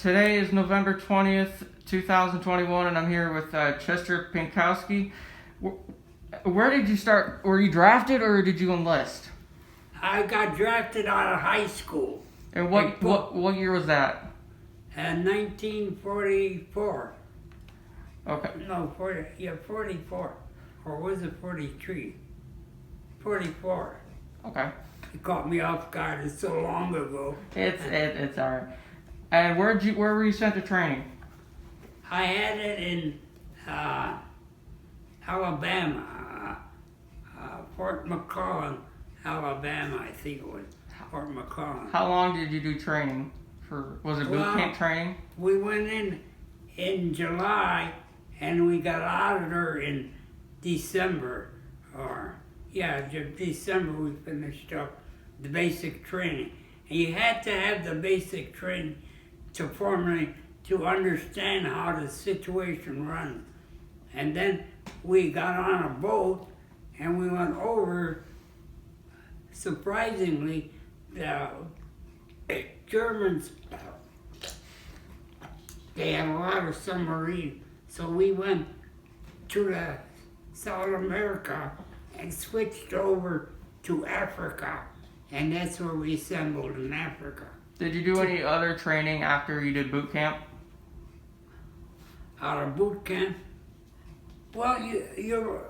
Today is November 20th, 2021, and I'm here with Chester Pinkowski. Where did you start? Were you drafted or did you enlist? I got drafted out of high school. And what year was that? 1944. Okay. No, 44. Or was it 43? 44. Okay. It caught me off guard. It's so long ago. It's alright. And where were you sent to training? I had it in Alabama, Fort McClellan, Alabama. I think it was Fort McClellan. How long did you do training for? Was it boot camp training? We went in July, and we got out of there in December. December we finished up the basic training. And you had to have the basic training to understand how the situation runs. And then we got on a boat and we went over. Surprisingly, the Germans, they had a lot of submarines. So we went to South America and switched over to Africa. And that's where we assembled in Africa. Did you do any other training after you did boot camp? Out of boot camp? Well, you're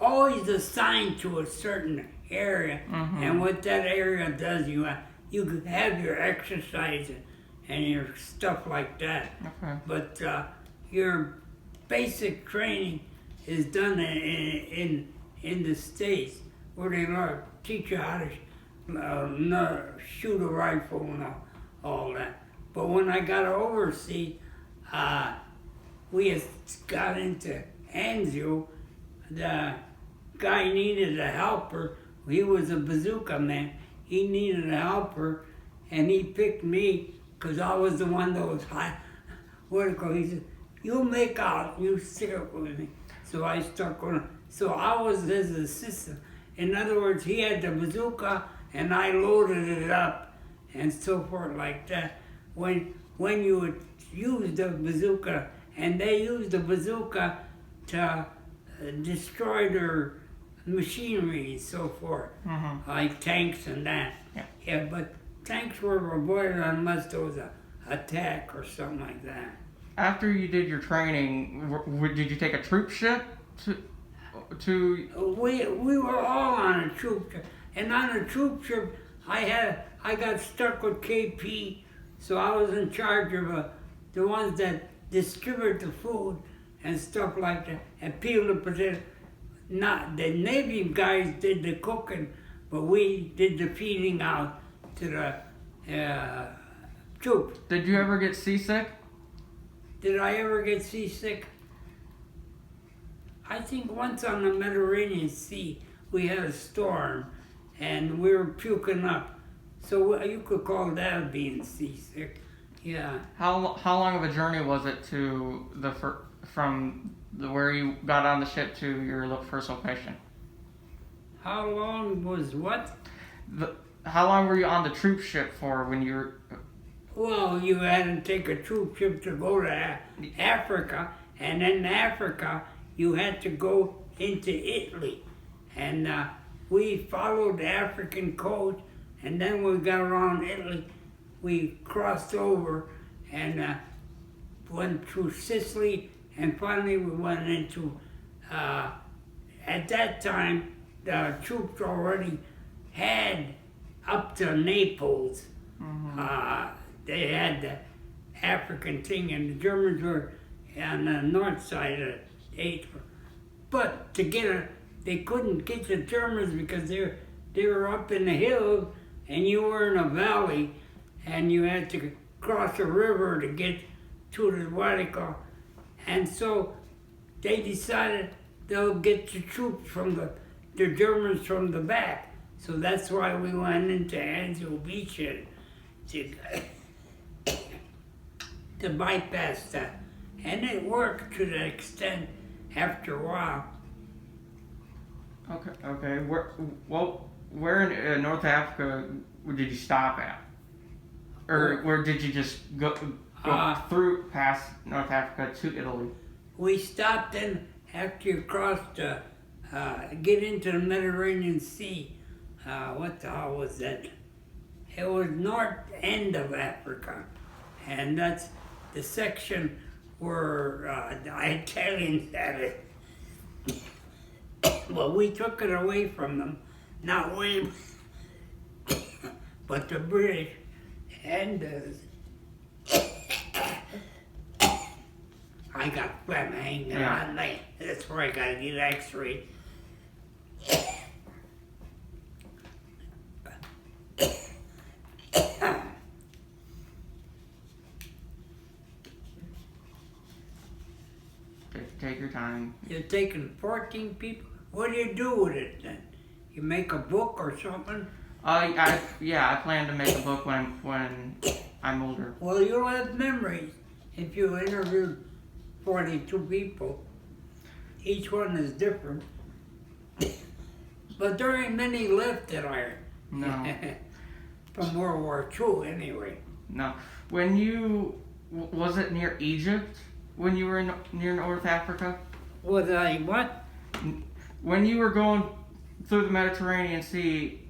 always assigned to a certain area, and what that area does, you have your exercise and your stuff like that. Okay. But your basic training is done in the States, where they teach you how to shoot a rifle and all that. But when I got overseas, we had got into Anzio. The guy needed a helper. He was a Bazooka Man. He needed a helper, and he picked me because I was the one that was high. He said, "You make out, you stick up with me." So I stuck with him. So I was his assistant. In other words, he had the bazooka, and I loaded it up, and so forth like that. When you would use the bazooka, and they used the bazooka to destroy their machinery and so forth, like tanks and that. Yeah, but tanks were avoided unless there was an attack or something like that. After you did your training, did you take a troop ship to? We were all on a troop ship, and on a troop ship, I got stuck with KP, so I was in charge of the ones that distribute the food and stuff like that, and peel the potato. Not the Navy guys did the cooking, but we did the feeding out to the troops. Did you ever get seasick? Did I ever get seasick? I think once on the Mediterranean Sea, we had a storm, and we were puking up. So you could call that being seasick. Yeah. How long of a journey was it to from where you got on the ship to your first location? How long was what? How long were you on the troop ship for when you were? Well, you had to take a troop ship to go to Africa, and in Africa, you had to go into Italy. And we followed the African coast, and then we got around Italy, we crossed over and went through Sicily, and finally we went into, at that time, the troops already had up to Naples. They had the African thing, and the Germans were on the north side of it. But they couldn't get the Germans because they were up in the hills, and you were in a valley, and you had to cross a river to get to the Vatican. And so they decided they'll get the troops from the Germans from the back. So that's why we went into Anzio Beach to bypass that. And it worked to the extent after a while. Okay. Where in North Africa did you stop at? Or where did you just go? go through past North Africa to Italy? We stopped in after you crossed, get into the Mediterranean Sea. What the hell was that? It was north end of Africa. And that's the section where the Italians had it. Well, we took it away from them. Not we, but the British. And I got flem hanging on me. That's where I gotta get x-rayed. Take your time. You're taking 14 people. What do you do with it then? You make a book or something? I plan to make a book when I'm older. Well, you'll have memories if you interviewed 42 people. Each one is different. But there ain't many left that are. No. From World War II, anyway. No. When you was it near Egypt when you were near North Africa? Was I what? When you were going through the Mediterranean Sea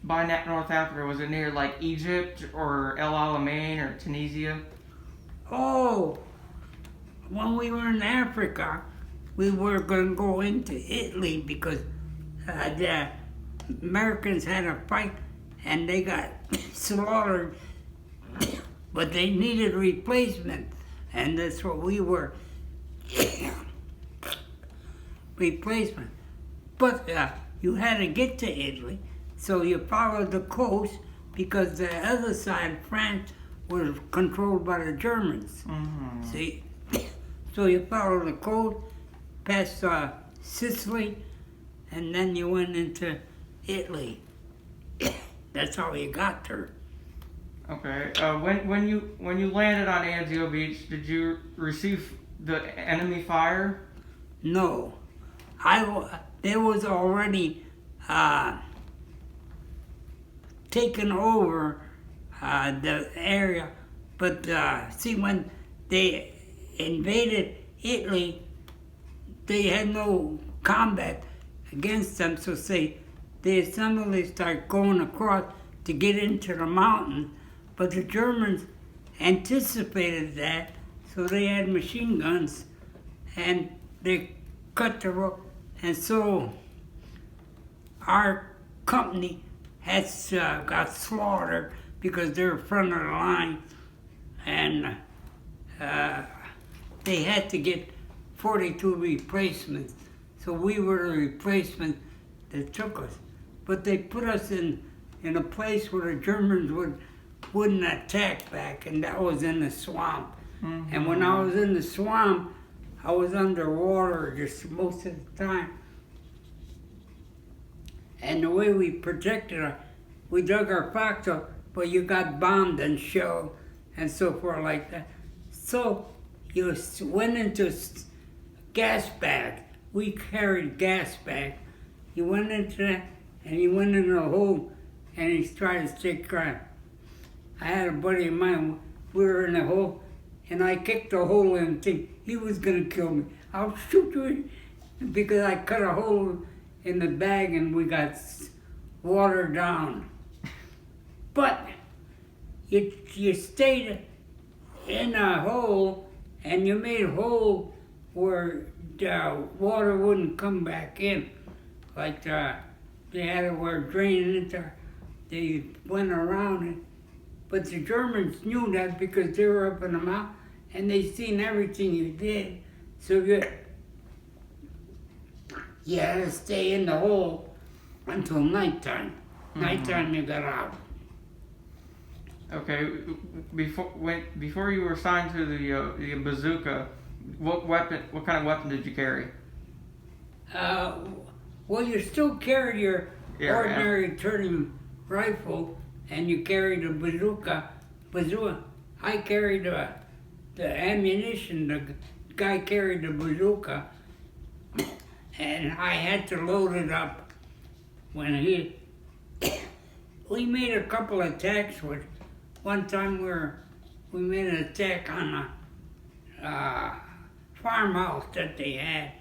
by North Africa, was it near like Egypt or El Alamein or Tunisia? Oh, when we were in Africa, we were going to go into Italy because the Americans had a fight and they got slaughtered, but they needed replacement, and that's what we were. Replacement. But you had to get to Italy, so you followed the coast because the other side, France, was controlled by the Germans. Mm-hmm. See? So you followed the coast past Sicily, and then you went into Italy. That's how you got there. Okay. When you landed on Anzio Beach, did you receive the enemy fire? No, there was already taken over the area, but see, when they invaded Italy, they had no combat against them, so they suddenly start going across to get into the mountains, but the Germans anticipated that, so they had machine guns, and they cut the rope, and so our company has got slaughtered because they're front of the line, and they had to get 42 replacements, so we were the replacement that took us. But they put us in a place where the Germans wouldn't attack back, and that was in the swamp. Mm-hmm. And when I was in the swamp, I was underwater just most of the time. And the way we protected we dug our foxhole, but you got bombed and shelled and so forth like that. So you went into gas bag. We carried gas bag. You went into that, and he went in the hole, and he tried to stick crap. I had a buddy of mine, we were in a hole, and I kicked a hole in and think he was gonna kill me. I'll shoot you, because I cut a hole in the bag and we got watered down. But you stayed in a hole, and you made a hole where the water wouldn't come back in. Like they had it where it drained into, they went around it. But the Germans knew that because they were up in the mountain and they seen everything you did. So you had to stay in the hole until nighttime. Mm-hmm. Nighttime you got out. Okay, before you were assigned to the bazooka, what kind of weapon did you carry? Well, you still carried your ordinary turning rifle, and you carried a bazooka. I carried the ammunition. The guy carried the bazooka, and I had to load it up. When we made a couple of attacks with. One time we were we made an attack on a farmhouse that they had.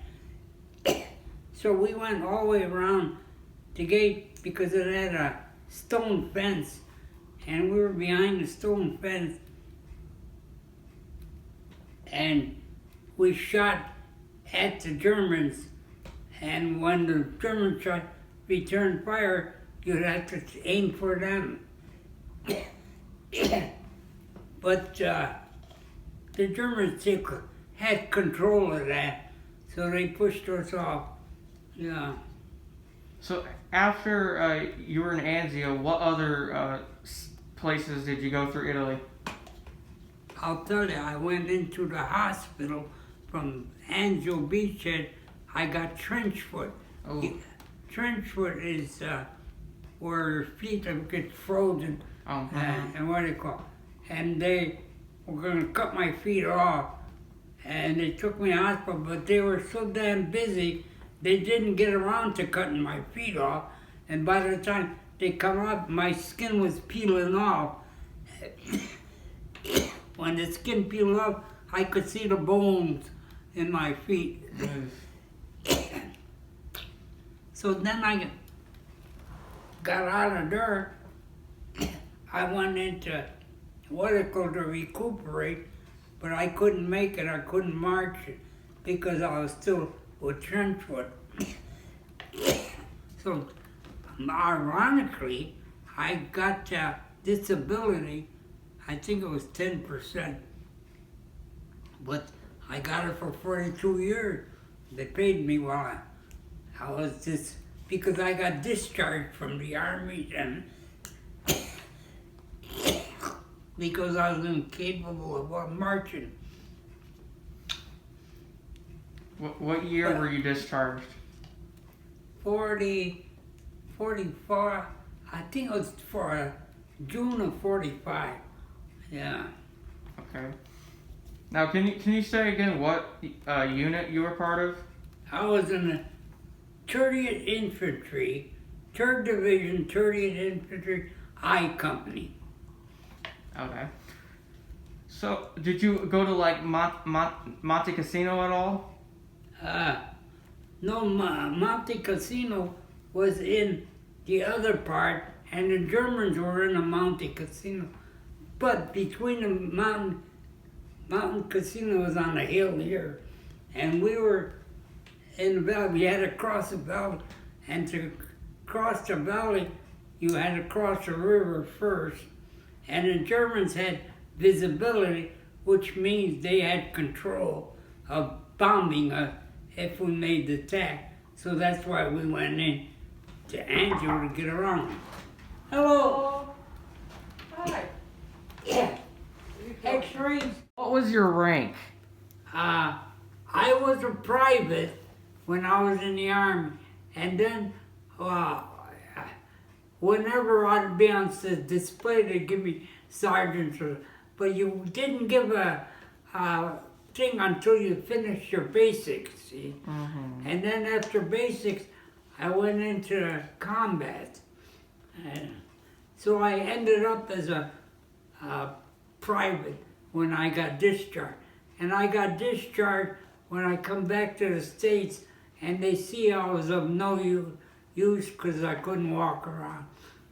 So we went all the way around the gate because it had a stone fence, and we were behind the stone fence, and we shot at the Germans, and when the Germans shot return fire, you'd have to aim for them. But the Germans had control of that, so they pushed us off. Yeah. So after you were in Anzio, what other places did you go through Italy? I'll tell you, I went into the hospital from Anzio Beachhead. I got trench foot. Oh. Trench foot is where your feet get frozen, and what do you call it? And they were going to cut my feet off, and they took me to the hospital, but they were so damn busy, they didn't get around to cutting my feet off, and by the time they come off, my skin was peeling off. When the skin peeled off, I could see the bones in my feet. So then I got out of there. I went into what it called to recuperate, but I couldn't make it. I couldn't march it because I was still with trench foot. So ironically, I got disability. I think it was 10%, but I got it for 42 years. They paid me while I was because I got discharged from the army and because I was incapable of marching. What year were you discharged? 44, I think it was for June of 45. Yeah. Okay. Now, can you say again what unit you were part of? I was in the 30th Infantry, 3rd Division, 30th Infantry I Company. Okay. So, did you go to like Monte Cassino at all? No, Monte Cassino was in the other part, and the Germans were in the Monte Cassino. But between the mountain casino was on a hill here, and we were in the valley. We had to cross the valley, and to cross the valley, you had to cross the river first. And the Germans had visibility, which means they had control of bombing us if we made the attack. So that's why we went in to Anzio to get around. Hello. Hi. Yeah. X-rays. What was your rank? I was a private when I was in the Army. And then whenever I'd be on the display, they'd give me sergeants. But you didn't give a thing until you finished your basics, see? Mm-hmm. And then after basics, I went into combat. So I ended up as a private when I got discharged. And I got discharged when I come back to the States, and they see I was of no use because I couldn't walk around.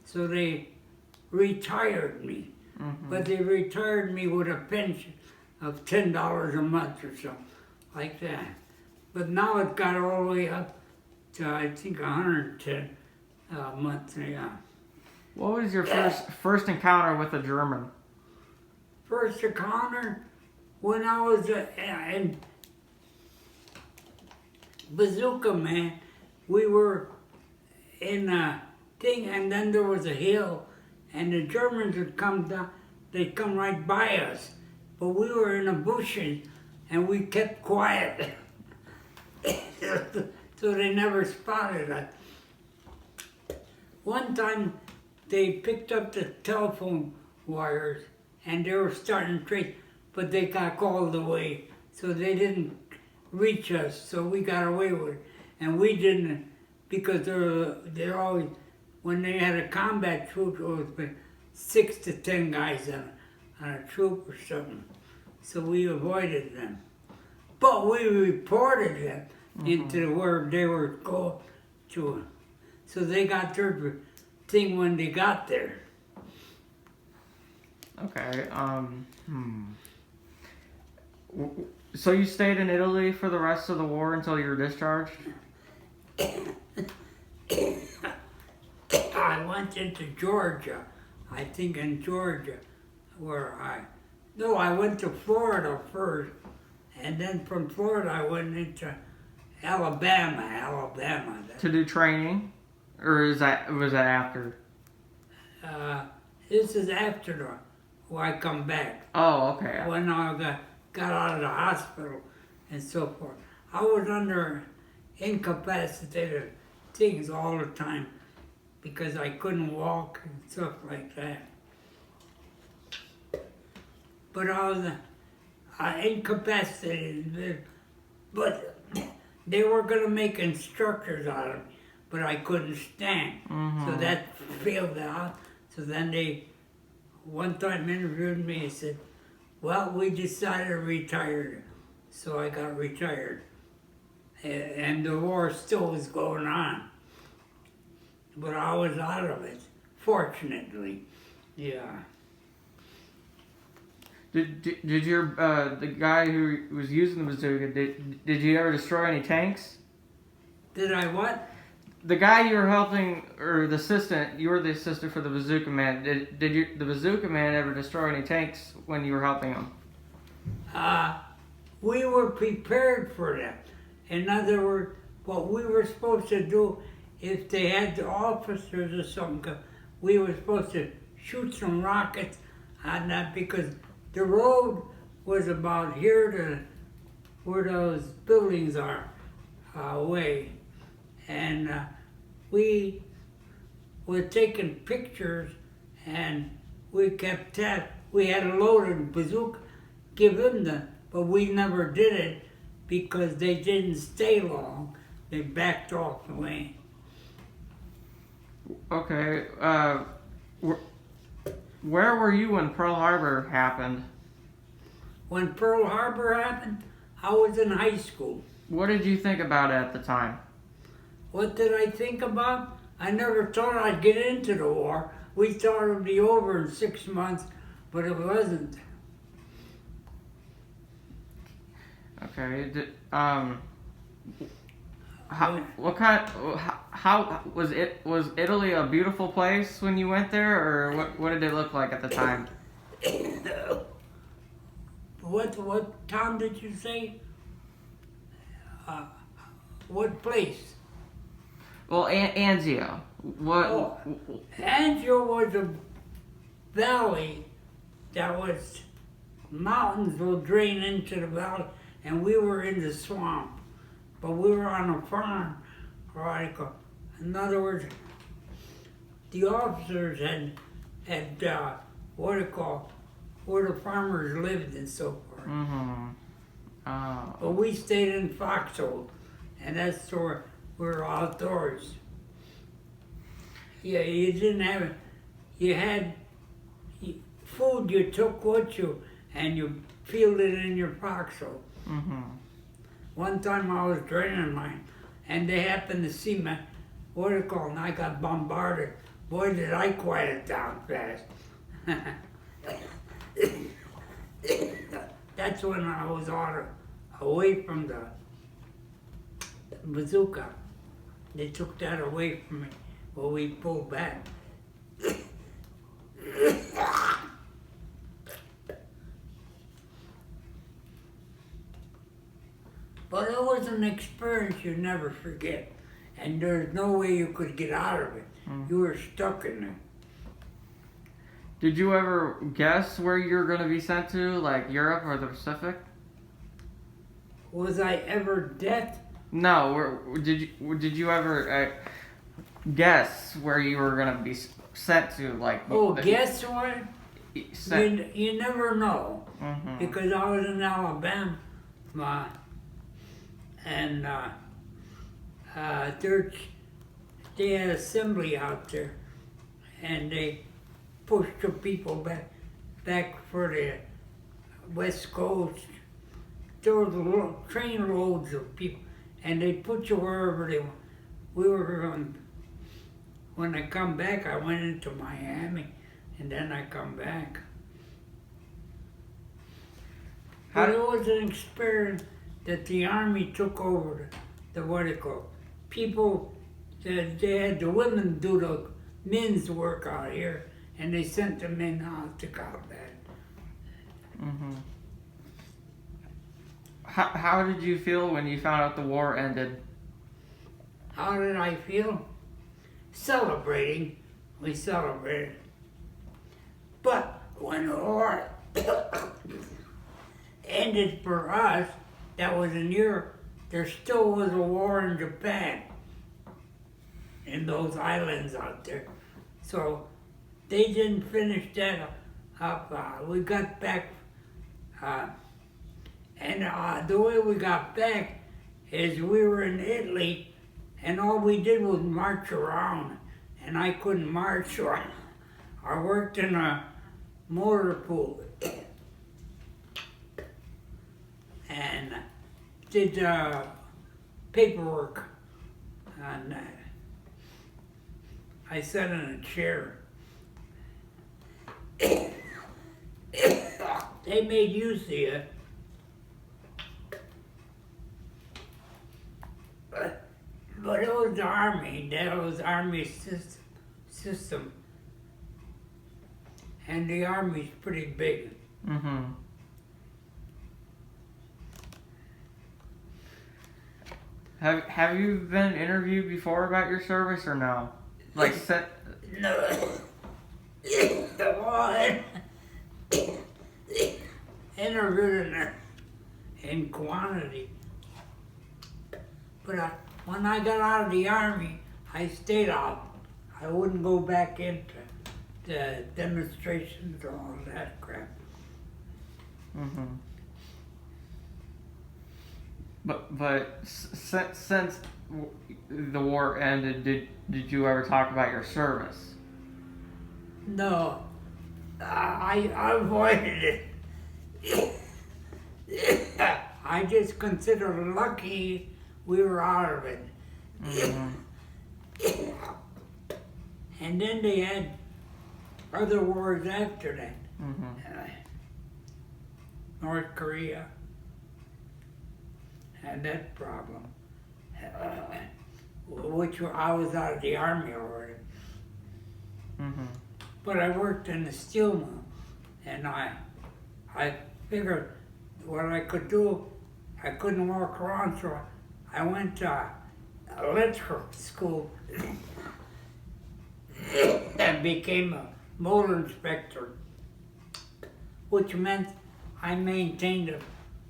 So they retired me. Mm-hmm. But they retired me with a pension of $10 a month or something like that. But now it got all the way up to, I think, 110 a month. Yeah. What was your first encounter with a German? First encounter when I was in Bazooka Man. We were in a thing, and then there was a hill, and the Germans would come down. They'd come right by us, but we were in the bushes, and we kept quiet, so they never spotted us. One time, they picked up the telephone wires, and they were starting to trace, but they got called away, so they didn't reach us, so we got away with it. And we didn't, because they're always, when they had a combat troop, it was 6 to 10 guys on a troop or something. So we avoided them. But we reported them into where they were going to. So they got their thing when they got there. Okay. So you stayed in Italy for the rest of the war until you were discharged? I went into Georgia. I think in Georgia, I went to Florida first, and then from Florida I went into Alabama. To do training, or was that after? This is after when I come back. Oh, okay. When I got out of the hospital and so forth. I was under incapacitated things all the time because I couldn't walk and stuff like that. But I was incapacitated, but they were going to make instructors out of me, but I couldn't stand. So that failed out. So then they one time interviewed me and said, well, we decided to retire. So I got retired. And the war still was going on. But I was out of it, fortunately. Yeah. Did your the guy who was using the bazooka, did you ever destroy any tanks? Did I what? The guy you were helping, or the assistant, you were the assistant for the Bazooka Man. Did the Bazooka Man ever destroy any tanks when you were helping him? We were prepared for that. In other words, what we were supposed to do, if they had the officers or something, we were supposed to shoot some rockets on that because the road was about here to where those buildings are away. And we were taking pictures, and we kept tab. We had a loaded bazooka, give them but we never did it because they didn't stay long. They backed off away. Okay. Where were you when Pearl Harbor happened? When Pearl Harbor happened, I was in high school. What did you think about it at the time? What did I think about? I never thought I'd get into the war. We thought it would be over in 6 months, but it wasn't. Okay. How was it? Was Italy a beautiful place when you went there, or what did it look like at the time? What town did you say? What place? Well, Anzio. What? Oh, Anzio was a valley that was mountains will drain into the valley, and we were in the swamp. But we were on a farm, right? In other words, the officers had where the farmers lived and so forth. But we stayed in Foxhole, and that's where we were outdoors. Yeah, you didn't have it. You had food you took with you, and you peeled it in your foxhole. One time I was draining mine, and they happened to see me, and I got bombarded. Boy, did I quiet it down fast. That's when I was away from the bazooka. They took that away from me when we pulled back. But it was an experience you never forget. And there's no way you could get out of it. You were stuck in it. Did you ever guess where you were going to be sent to, like Europe or the Pacific? Was I ever dead? No. Did you ever guess where you were going to be sent to? Like Guess what? You never know. Because I was in Alabama, and they had assembly out there, and they pushed the people back for the West Coast. There was train loads of people, and they put you wherever they want. We were when I come back, I went into Miami, and then I come back. But it was an experience that the Army took over the what it called. People, they had the women do the men's work out here, and they sent the men out to combat. Mm-hmm. How did you feel when you found out the war ended? How did I feel? Celebrating. We celebrated. But when the war ended for us, that was a year, there still was a war in Japan, in those islands out there. So they didn't finish that up. We got back, and the way we got back is we were in Italy, and all we did was march around, and I couldn't march, so I worked in a motor pool and did paperwork, and I sat in a chair. They made use of you. But it was the Army. That was Army system. And the Army's pretty big. Mm-hmm. Have you been interviewed before about your service or no? Like No. Interviewed in quantity. But when I got out of the Army, I stayed out. I wouldn't go back into the demonstrations or all that crap. Mm-hmm. But since the war ended, did you ever talk about your service? No, I avoided it. I just consider lucky we were out of it. Mm-hmm. And then they had other wars after that. Mm-hmm. North Korea had that problem, which I was out of the Army already. Mm-hmm. But I worked in the steel mill, and I figured what I could do. I couldn't walk around, so I went to electrical school and became a motor inspector, which meant I maintained the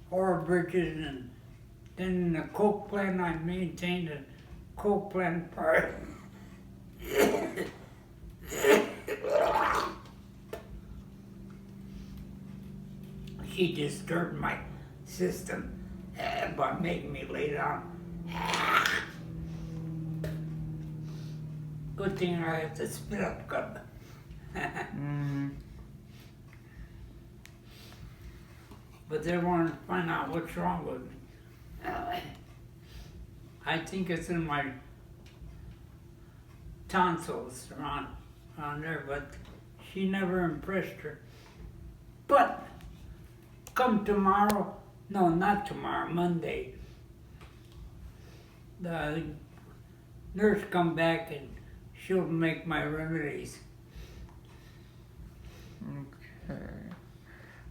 ore bridges, and then in the coke plant I maintained the coke plant part. She disturbed my system by making me lay down. Good thing I have to spit up good. But they wanted to find out what's wrong with me. I think it's in my tonsils around there, but she never impressed her. But come tomorrow, no, not tomorrow, Monday, the nurse come back and she'll make my remedies. Okay.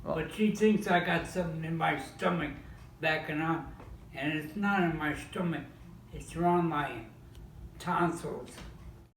Well, But she thinks I got something in my stomach backing up, and it's not in my stomach, it's around my tonsils.